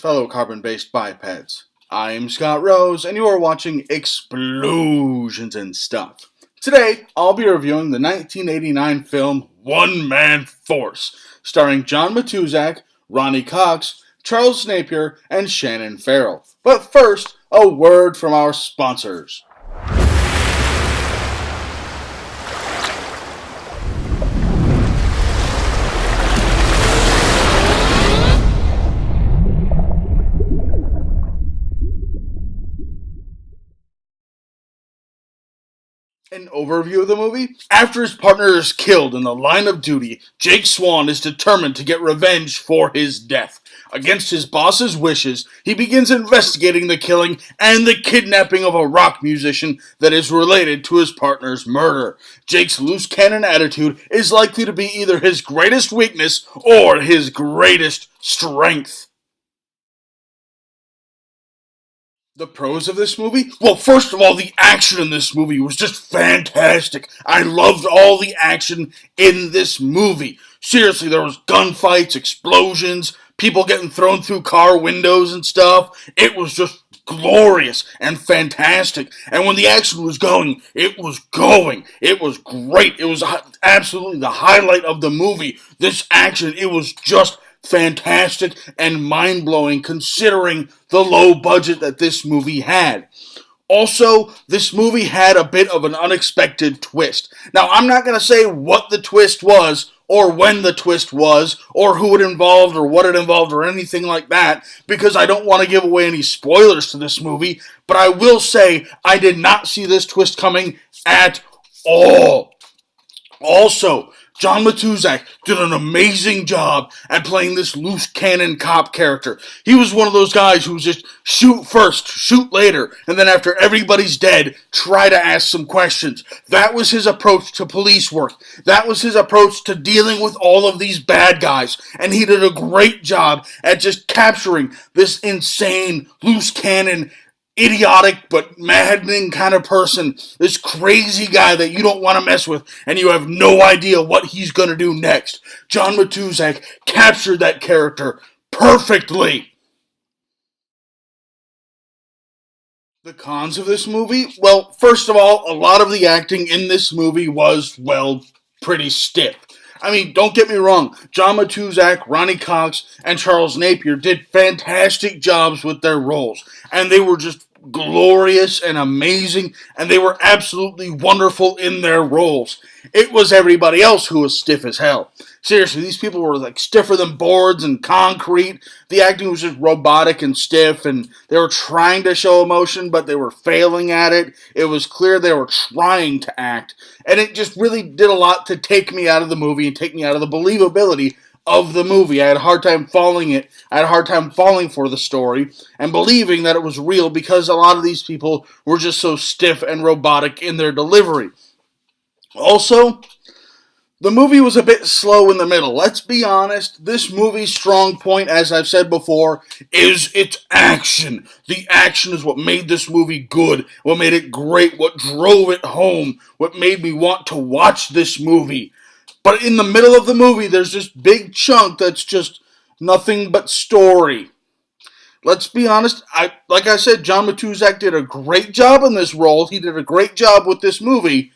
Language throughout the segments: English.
fellow carbon-based bipeds. I am Scott Rose, and you are watching Explosions and Stuff. Today, I'll be reviewing the 1989 film One Man Force, starring John Matuszak, Ronny Cox, Charles Napier, and Shannon Farrell. But first, a word from our sponsors. An overview of the movie. After his partner is killed in the line of duty, Jake Swan is determined to get revenge for his death. Against his boss's wishes, he begins investigating the killing and the kidnapping of a rock musician that is related to his partner's murder. Jake's loose cannon attitude is likely to be either his greatest weakness or his greatest strength. The pros of this movie? Well, first of all, the action in this movie was just fantastic. I loved all the action in this movie. Seriously, there was gunfights, explosions, people getting thrown through car windows and stuff. It was just glorious and fantastic. And when the action was going, it was going. It was great. It was absolutely the highlight of the movie. This action, it was just fantastic and mind-blowing considering the low budget that this movie had. Also, this movie had a bit of an unexpected twist. Now, I'm not going to say what the twist was, or when the twist was, or who it involved, or what it involved, or anything like that, because I don't want to give away any spoilers to this movie, but I will say I did not see this twist coming at all. Also, John Matuszak did an amazing job at playing this loose cannon cop character. He was one of those guys who was just shoot first, shoot later, and then after everybody's dead, try to ask some questions. That was his approach to police work. That was his approach to dealing with all of these bad guys. And he did a great job at just capturing this insane, loose cannon, idiotic but maddening kind of person, this crazy guy that you don't want to mess with and you have no idea what he's going to do next. John Matuszak captured that character perfectly. The cons of this movie? Well, first of all, a lot of the acting in this movie was, well, pretty stiff. I mean, don't get me wrong, John Matuszak, Ronny Cox, and Charles Napier did fantastic jobs with their roles, and they were just glorious and amazing, and they were absolutely wonderful in their roles. It was everybody else who was stiff as hell. Seriously, these people were like stiffer than boards and concrete. The acting was just robotic and stiff, and they were trying to show emotion, but they were failing at it. It was clear they were trying to act, and it just really did a lot to take me out of the movie and take me out of the believability of the movie. I had a hard time following it. I had a hard time falling for the story and believing that it was real because a lot of these people were just so stiff and robotic in their delivery. Also, the movie was a bit slow in the middle. Let's be honest, this movie's strong point, as I've said before, is its action. The action is what made this movie good, what made it great, what drove it home, what made me want to watch this movie. But in the middle of the movie, there's this big chunk that's just nothing but story. Let's be honest, like I said, John Matuszak did a great job in this role. He did a great job with this movie.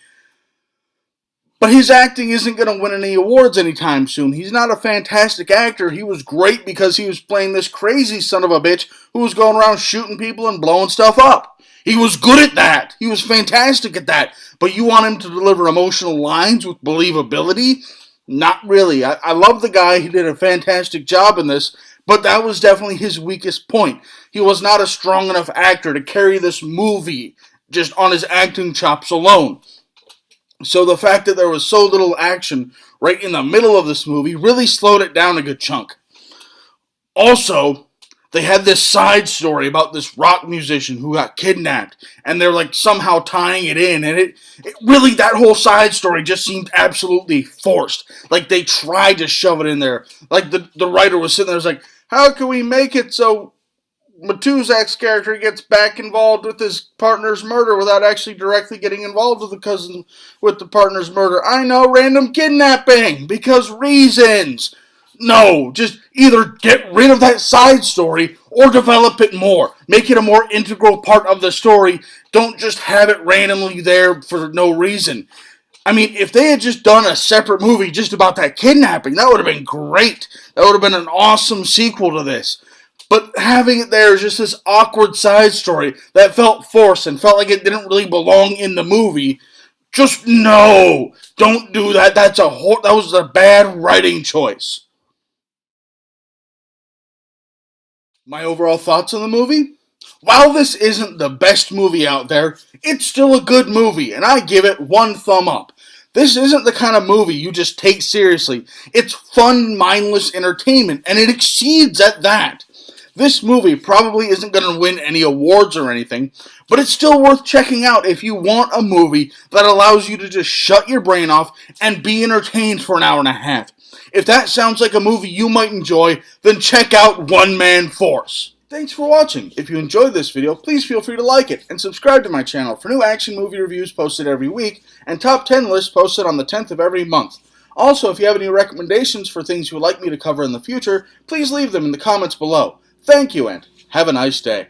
But his acting isn't going to win any awards anytime soon. He's not a fantastic actor. He was great because he was playing this crazy son of a bitch who was going around shooting people and blowing stuff up. He was good at that. He was fantastic at that. But you want him to deliver emotional lines with believability? Not really. I love the guy. He did a fantastic job in this, but that was definitely his weakest point. He was not a strong enough actor to carry this movie just on his acting chops alone. So the fact that there was so little action right in the middle of this movie really slowed it down a good chunk. Also, they had this side story about this rock musician who got kidnapped, and they're like somehow tying it in, and it really, that whole side story just seemed absolutely forced. Like they tried to shove it in there. Like the writer was sitting there, was like, how can we make it so Matuszak's character gets back involved with his partner's murder without actually directly getting involved with the partner's murder? I know, random kidnapping, because reasons. No, just either get rid of that side story or develop it more. Make it a more integral part of the story. Don't just have it randomly there for no reason. I mean, if they had just done a separate movie just about that kidnapping, that would have been great. That would have been an awesome sequel to this. But having it there is just this awkward side story that felt forced and felt like it didn't really belong in the movie. Just no, don't do that. That was a bad writing choice. My overall thoughts on the movie? While this isn't the best movie out there, it's still a good movie, and I give it one thumb up. This isn't the kind of movie you just take seriously. It's fun, mindless entertainment, and it exceeds at that. This movie probably isn't going to win any awards or anything, but it's still worth checking out if you want a movie that allows you to just shut your brain off and be entertained for an hour and a half. If that sounds like a movie you might enjoy, then check out One Man Force. Thanks for watching. If you enjoyed this video, please feel free to like it and subscribe to my channel for new action movie reviews posted every week and top 10 lists posted on the 10th of every month. Also, if you have any recommendations for things you would like me to cover in the future, please leave them in the comments below. Thank you and have a nice day.